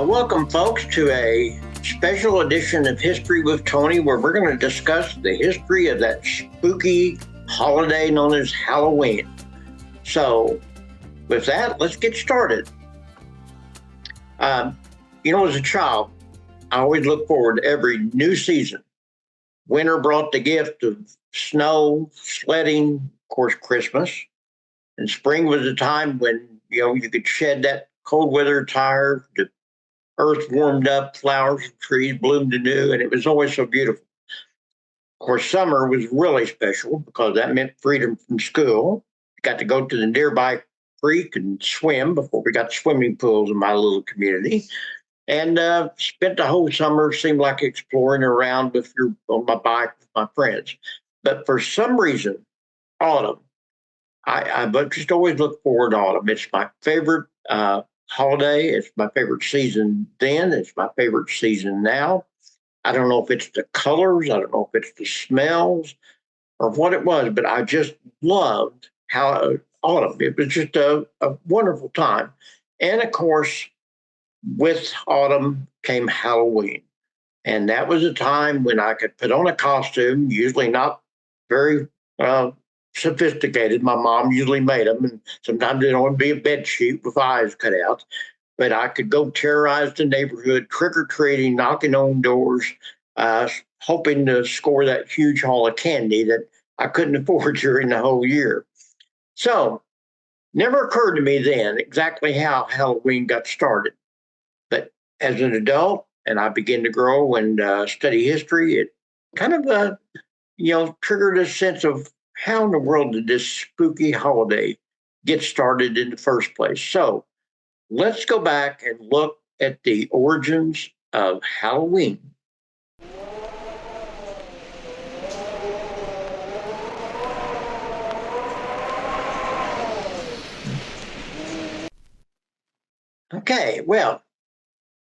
Well, welcome, folks, to a special edition of History with Tony, where we're going to discuss the history of that spooky holiday known as Halloween. So, with that, let's get started. As a child, I always looked forward to every new season. Winter brought the gift of snow, sledding, of course, Christmas. And spring was a time when, you could shed that cold weather attire. The earth warmed up, flowers and trees bloomed anew, and it was always so beautiful. Of course, summer was really special because that meant freedom from school. Got to go to the nearby creek and swim before we got swimming pools in my little community. And spent the whole summer, seemed like exploring around on my bike with my friends. But for some reason, autumn, I just always look forward to autumn. It's my favorite holiday. It's my favorite season then. It's my favorite season now. I don't know if it's the colors. I don't know if it's the smells or what it was, but I just loved how autumn. It was just a wonderful time. And of course, with autumn came Halloween. And that was a time when I could put on a costume, usually not very sophisticated. My mom usually made them, and sometimes it'd only be a bed sheet with eyes cut out. But I could go terrorize the neighborhood, trick or treating, knocking on doors, hoping to score that huge haul of candy that I couldn't afford during the whole year. So, never occurred to me then exactly how Halloween got started. But as an adult, and I began to grow and study history, it kind of, triggered a sense of how in the world did this spooky holiday get started in the first place? So let's go back and look at the origins of Halloween. Okay, well,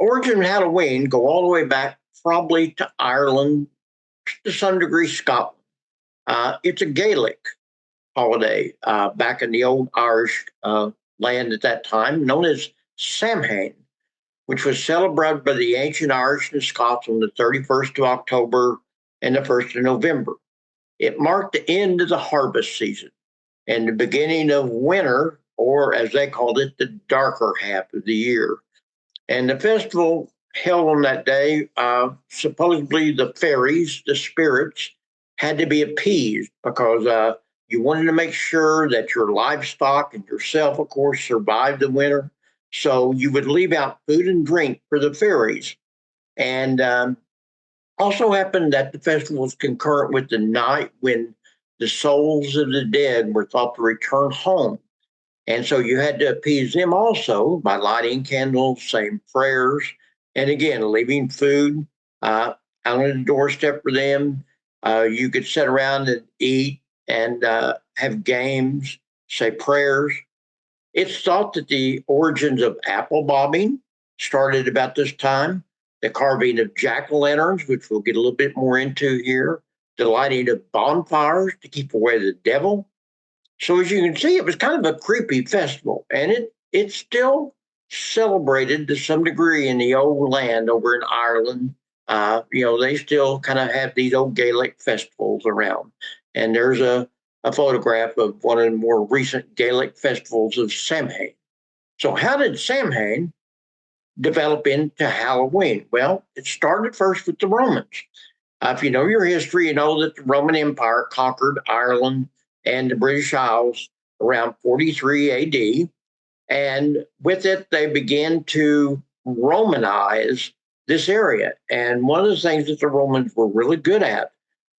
origin of Halloween go all the way back probably to Ireland, to some degree Scotland. It's a Gaelic holiday back in the old Irish land at that time, known as Samhain, which was celebrated by the ancient Irish and Scots on the 31st of October and the 1st of November. It marked the end of the harvest season and the beginning of winter, or as they called it, the darker half of the year. And the festival held on that day, supposedly the fairies, the spirits, had to be appeased because you wanted to make sure that your livestock and yourself, of course, survived the winter. So you would leave out food and drink for the fairies. And also happened that the festival was concurrent with the night when the souls of the dead were thought to return home. And so you had to appease them also by lighting candles, saying prayers, and again, leaving food out on the doorstep for them. You could sit around and eat and have games, say prayers. It's thought that the origins of apple bobbing started about this time, the carving of jack-o'-lanterns, which we'll get a little bit more into here, the lighting of bonfires to keep away the devil. So as you can see, it was kind of a creepy festival, and it's still celebrated to some degree in the old land over in Ireland. They still kind of have these old Gaelic festivals around. And there's a photograph of one of the more recent Gaelic festivals of Samhain. So how did Samhain develop into Halloween? Well, it started first with the Romans. If you know your history, you know that the Roman Empire conquered Ireland and the British Isles around 43 AD. And with it, they began to Romanize this area. And one of the things that the Romans were really good at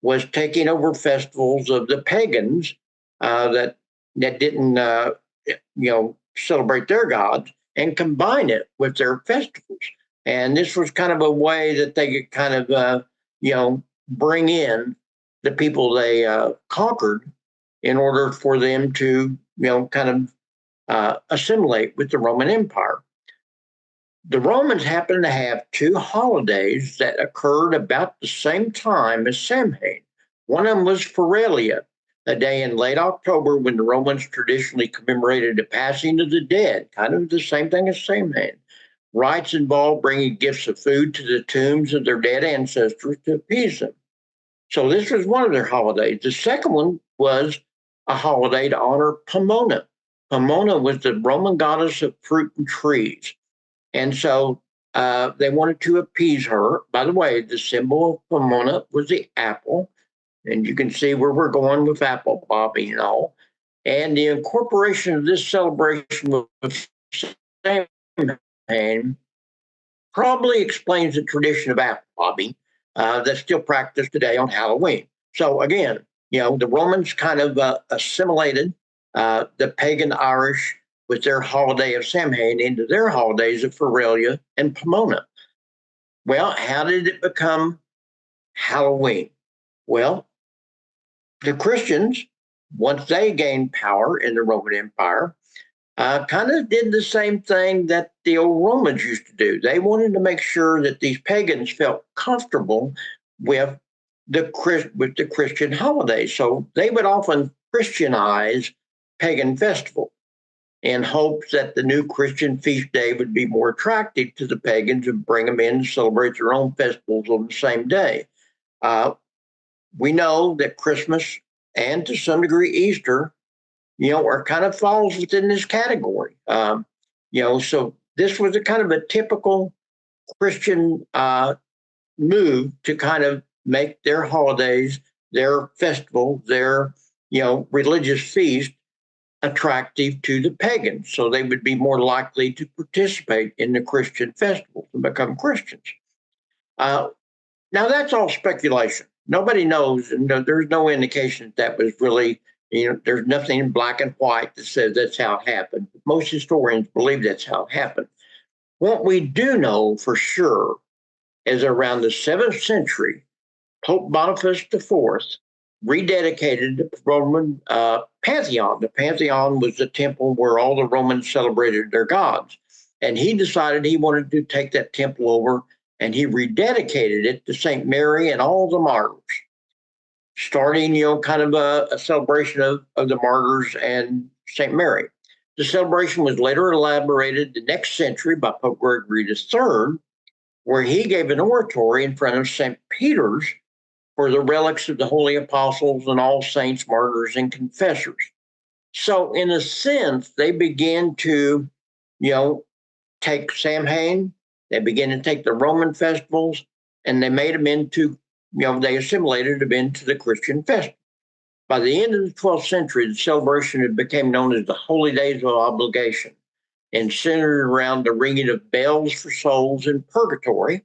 was taking over festivals of the pagans that didn't, celebrate their gods and combine it with their festivals. And this was kind of a way that they could kind of, bring in the people they conquered in order for them to, kind of assimilate with the Roman Empire. The Romans happened to have two holidays that occurred about the same time as Samhain. One of them was Feralia, a day in late October when the Romans traditionally commemorated the passing of the dead, kind of the same thing as Samhain. Rites involved bringing gifts of food to the tombs of their dead ancestors to appease them. So this was one of their holidays. The second one was a holiday to honor Pomona. Pomona was the Roman goddess of fruit and trees. And so they wanted to appease her. By the way, the symbol of Pomona was the apple. And you can see where we're going with apple bobbing and all. And the incorporation of this celebration with Samhain probably explains the tradition of apple bobbing that's still practiced today on Halloween. So again, the Romans kind of assimilated the pagan Irish with their holiday of Samhain into their holidays of Feralia and Pomona. Well, how did it become Halloween? Well, the Christians, once they gained power in the Roman Empire, kind of did the same thing that the old Romans used to do. They wanted to make sure that these pagans felt comfortable with the Christian holidays. So they would often Christianize pagan festivals in hopes that the new Christian feast day would be more attractive to the pagans and bring them in to celebrate their own festivals on the same day. We know that Christmas and to some degree Easter, are kind of falls within this category. So this was a kind of a typical Christian move to kind of make their holidays, their festival, their religious feast attractive to the pagans, so they would be more likely to participate in the Christian festivals and become Christians. Now that's all speculation. Nobody knows, and there's no indication that was really. There's nothing in black and white that says that's how it happened. Most historians believe that's how it happened. What we do know for sure is around the 7th century, Pope Boniface IV rededicated the Roman Pantheon. The Pantheon was the temple where all the Romans celebrated their gods. And he decided he wanted to take that temple over, and he rededicated it to St. Mary and all the martyrs, starting, kind of a celebration of the martyrs and St. Mary. The celebration was later elaborated the next century by Pope Gregory III, where he gave an oratory in front of St. Peter's for the relics of the holy apostles and all saints, martyrs, and confessors. So in a sense, they began to, take Samhain, they began to take the Roman festivals, and they made them into they assimilated them into the Christian festival. By the end of the 12th century, the celebration had become known as the Holy Days of Obligation and centered around the ringing of bells for souls in purgatory,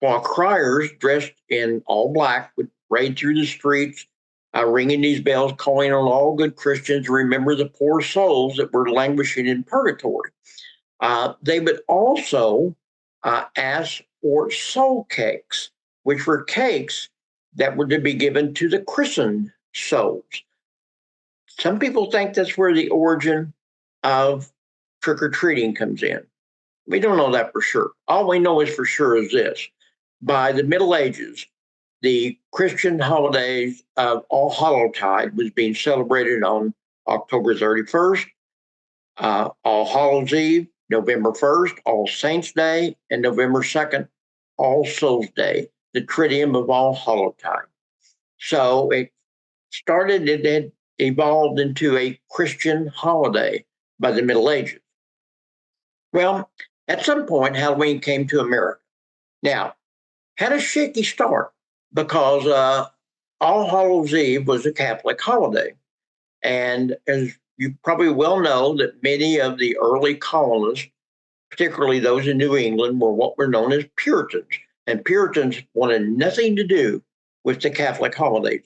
while criers dressed in all black would parade through the streets, ringing these bells, calling on all good Christians to remember the poor souls that were languishing in purgatory. They would also ask for soul cakes, which were cakes that were to be given to the christened souls. Some people think that's where the origin of trick-or-treating comes in. We don't know that for sure. All we know is for sure is this. By the Middle Ages, the Christian holidays of All Hallowtide was being celebrated on October 31st, All Hallows Eve, November 1st, All Saints' Day, and November 2nd, All Souls' Day, the Triduum of All Hallowtide. So it had evolved into a Christian holiday by the Middle Ages. Well, at some point, Halloween came to America. Now, had a shaky start because All Hallows Eve was a Catholic holiday. And as you probably well know, that many of the early colonists, particularly those in New England, were what were known as Puritans. And Puritans wanted nothing to do with the Catholic holidays.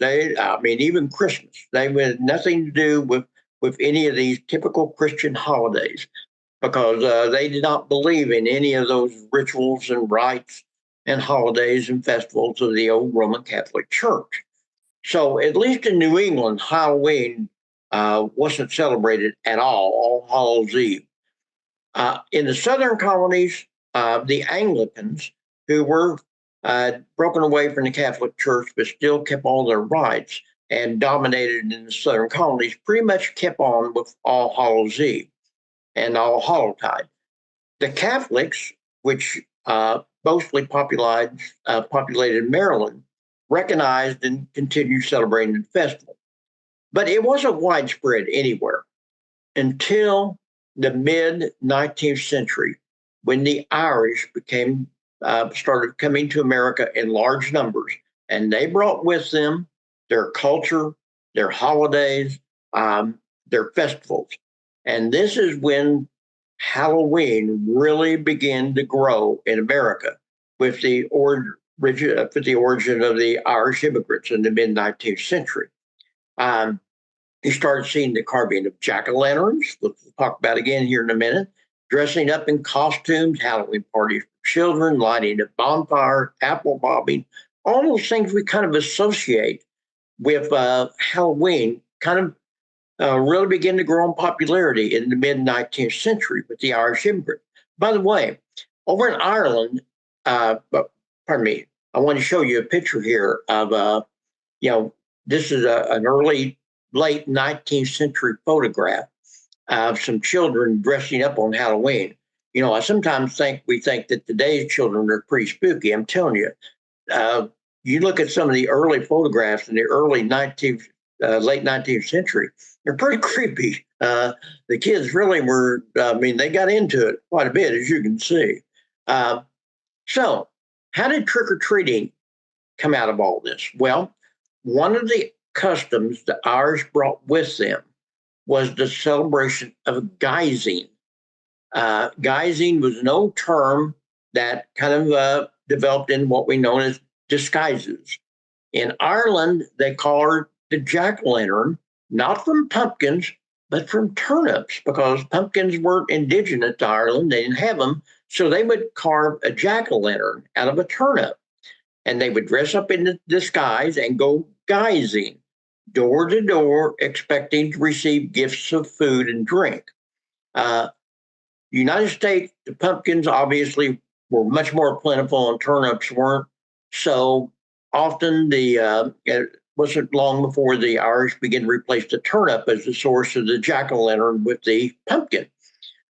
Even Christmas. They had nothing to do with any of these typical Christian holidays because they did not believe in any of those rituals and rites and holidays and festivals of the old Roman Catholic Church. So at least in New England, Halloween wasn't celebrated at all Hallows Eve. In the southern colonies, the Anglicans, who were broken away from the Catholic Church but still kept all their rights and dominated in the southern colonies, pretty much kept on with All Hallows Eve and All Hallowtide. The Catholics which mostly populated Maryland, recognized and continued celebrating the festival. But it wasn't widespread anywhere until the mid 19th century, when the Irish started coming to America in large numbers, and they brought with them their culture, their holidays, their festivals. And this is when Halloween really began to grow in America with the origin of the Irish immigrants in the mid 19th century. You started seeing the carving of jack-o'-lanterns, which we'll talk about again here in a minute, dressing up in costumes, Halloween parties for children, lighting a bonfire, apple bobbing, all those things we kind of associate with Halloween kind of really began to grow in popularity in the mid 19th century with the Irish immigrant. By the way, over in Ireland, pardon me, I want to show you a picture here of, this is an late 19th century photograph of some children dressing up on Halloween. I sometimes we think that today's children are pretty spooky. I'm telling you, you look at some of the early photographs in the late 19th century, they're pretty creepy. The kids really were, they got into it quite a bit, as you can see. So, how did trick-or-treating come out of all this? Well, one of the customs the Irish brought with them was the celebration of guising. Guising was an old term that kind of developed in what we know as disguises. In Ireland, they called the jack-o'-lantern not from pumpkins, but from turnips, because pumpkins weren't indigenous to Ireland. They didn't have them. So they would carve a jack-o'-lantern out of a turnip. And they would dress up in the disguise and go guising, door to door, expecting to receive gifts of food and drink. United States, the pumpkins obviously were much more plentiful and turnips weren't. So often it wasn't long before the Irish began to replace the turnip as the source of the jack-o'-lantern with the pumpkin.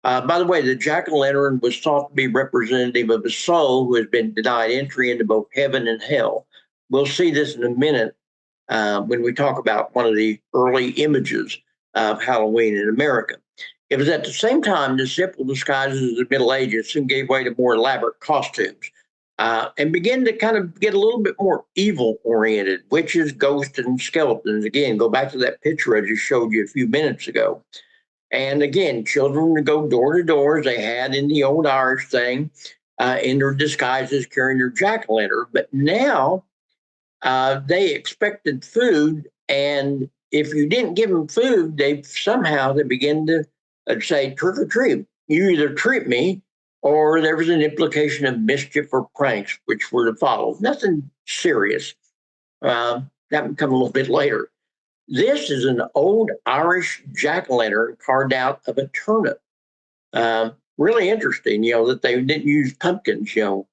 By the way, the jack-o'-lantern was thought to be representative of a soul who has been denied entry into both heaven and hell. We'll see this in a minute when we talk about one of the early images of Halloween in America. It was at the same time the simple disguises of the Middle Ages soon gave way to more elaborate costumes and began to kind of get a little bit more evil-oriented. Witches, ghosts, and skeletons. Again, go back to that picture I just showed you a few minutes ago. And again, children would go door to door as they had in the old Irish thing, in their disguises, carrying their jack-o'-lantern. But now they expected food, and if you didn't give them food, they begin to say, trick or treat. You either treat me, or there was an implication of mischief or pranks, which were to follow. Nothing serious. That would come a little bit later. This is an old Irish jack-o'-lantern carved out of a turnip. Really interesting, that they didn't use pumpkins, in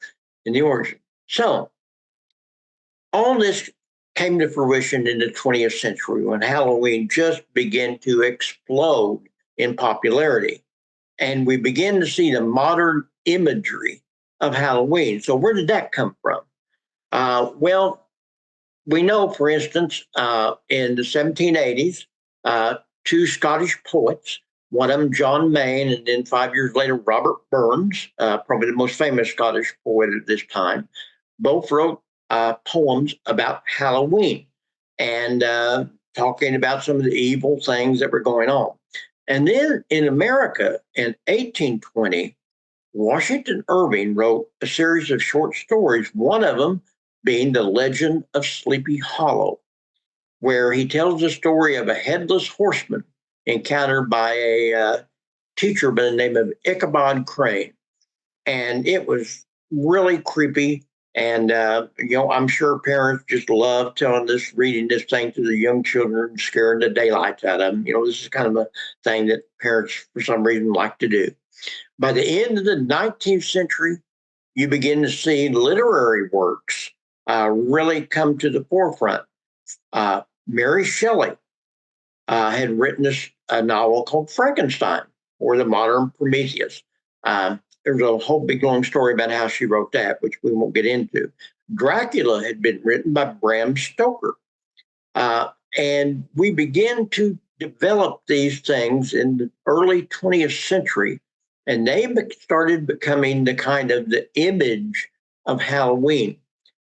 the origin. So all this came to fruition in the 20th century when Halloween just began to explode in popularity. And we begin to see the modern imagery of Halloween. So where did that come from? Well, we know, for instance, in the 1780s, two Scottish poets, one of them John Mayne, and then 5 years later, Robert Burns, probably the most famous Scottish poet at this time, both wrote poems about Halloween and talking about some of the evil things that were going on. And then in America in 1820, Washington Irving wrote a series of short stories, one of them being The Legend of Sleepy Hollow, where he tells the story of a headless horseman encountered by a teacher by the name of Ichabod Crane. And it was really creepy. And, I'm sure parents just love reading this thing to the young children, scaring the daylights out of them. This is kind of a thing that parents, for some reason, like to do. By the end of the 19th century, you begin to see literary works really come to the forefront. Mary Shelley had written a novel called Frankenstein, or the Modern Prometheus. there's a whole big long story about how she wrote that, which we won't get into. Dracula had been written by Bram Stoker. And we begin to develop these things in the early 20th century, and they started becoming the kind of the image of Halloween.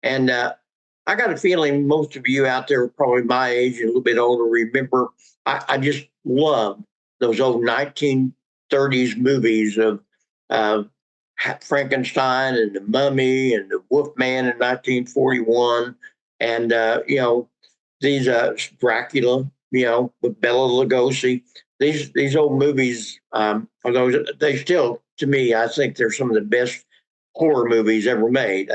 And I got a feeling most of you out there are probably my age, a little bit older, remember, I just love those old 1930s movies of Frankenstein and the Mummy and the Wolfman in 1941. And, these Dracula, with Bela Lugosi. These old movies, although they still, to me, I think they're some of the best horror movies ever made.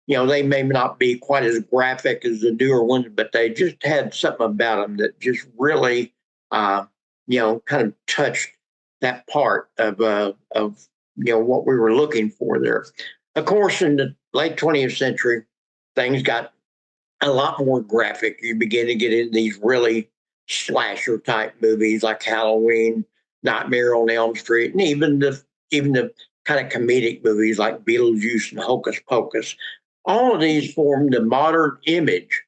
They may not be quite as graphic as the newer ones, but they just had something about them that just really, kind of touched that part of what we were looking for there. Of course, in the late 20th century, things got a lot more graphic. You begin to get into these really slasher type movies like Halloween, Nightmare on Elm Street, and even the kind of comedic movies like Beetlejuice and Hocus Pocus. All of these form the modern image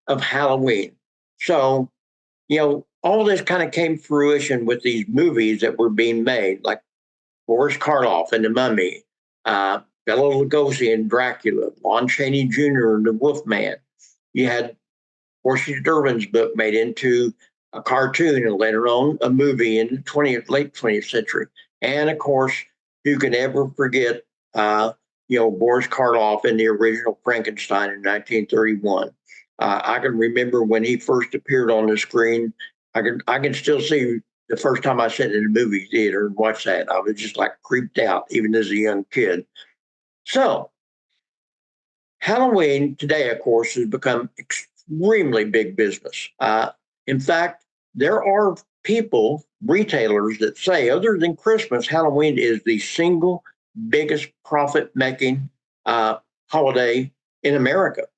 of Halloween. So, all this kind of came fruition with these movies that were being made, like Boris Karloff and the Mummy, Bela Lugosi and Dracula, Lon Chaney Jr. and the Wolfman. You had Portia Derwin's book made into a cartoon and later on a movie in the late 20th century. And of course, who can ever forget, Boris Karloff in the original Frankenstein in 1931. I can remember when he first appeared on the screen. I can still see the first time I sat in the movie theater and watched that. I was just like creeped out, even as a young kid. So, Halloween today, of course, has become extremely big business. In fact, there are retailers that say, other than Christmas, Halloween is the single biggest profit-making holiday in America.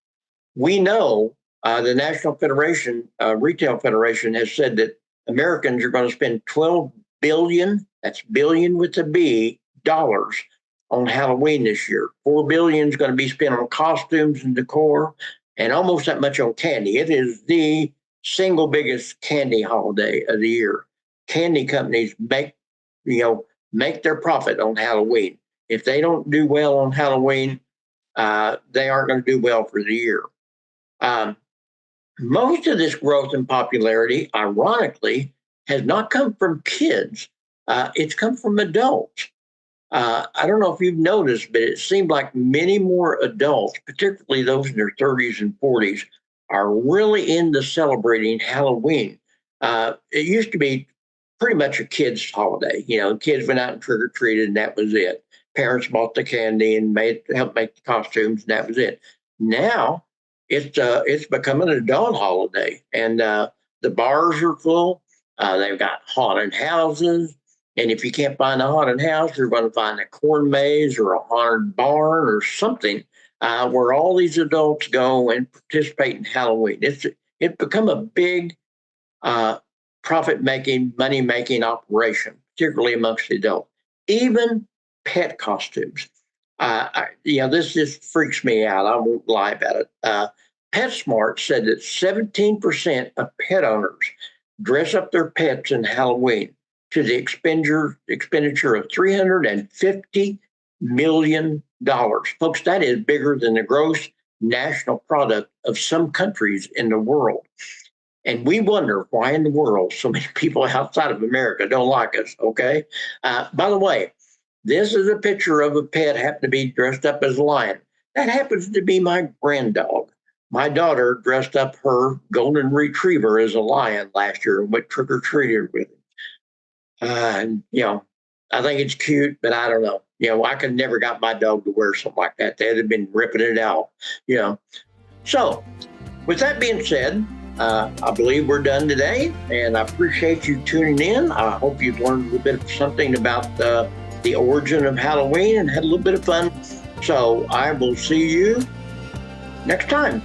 We know the National Federation, Retail Federation, has said that Americans are going to spend $12 billion, that's billion with a B, dollars on Halloween this year. $4 billion is going to be spent on costumes and decor, and almost that much on candy. It is the single biggest candy holiday of the year. Candy companies make their profit on Halloween. If they don't do well on Halloween, they aren't going to do well for the year. Most of this growth in popularity, ironically, has not come from kids. It's come from adults. I don't know if you've noticed, but it seemed like many more adults, particularly those in their 30s and 40s, are really into celebrating Halloween. It used to be pretty much a kid's holiday. Kids went out and trick-or-treated, and that was it. Parents bought the candy and helped make the costumes, and that was it. Now it's become an adult holiday, and the bars are full. They've got haunted houses. And if you can't find a haunted house, you're going to find a corn maze or a haunted barn or something where all these adults go and participate in Halloween. It's become a big profit-making, money-making operation, particularly amongst the adults. Even pet costumes. This just freaks me out. I won't lie about it. PetSmart said that 17% of pet owners dress up their pets in Halloween to the expenditure of $350 million. Folks, that is bigger than the gross national product of some countries in the world. And we wonder why in the world so many people outside of America don't like us, okay? By the way, this is a picture of a pet happened to be dressed up as a lion. That happens to be my granddog. My daughter dressed up her golden retriever as a lion last year and went trick-or-treating with him. I think it's cute, but I don't know. I could never got my dog to wear something like that. They'd have been ripping it out, So, with that being said, I believe we're done today, and I appreciate you tuning in. I hope you've learned a little bit of something about the origin of Halloween and had a little bit of fun. So I will see you next time.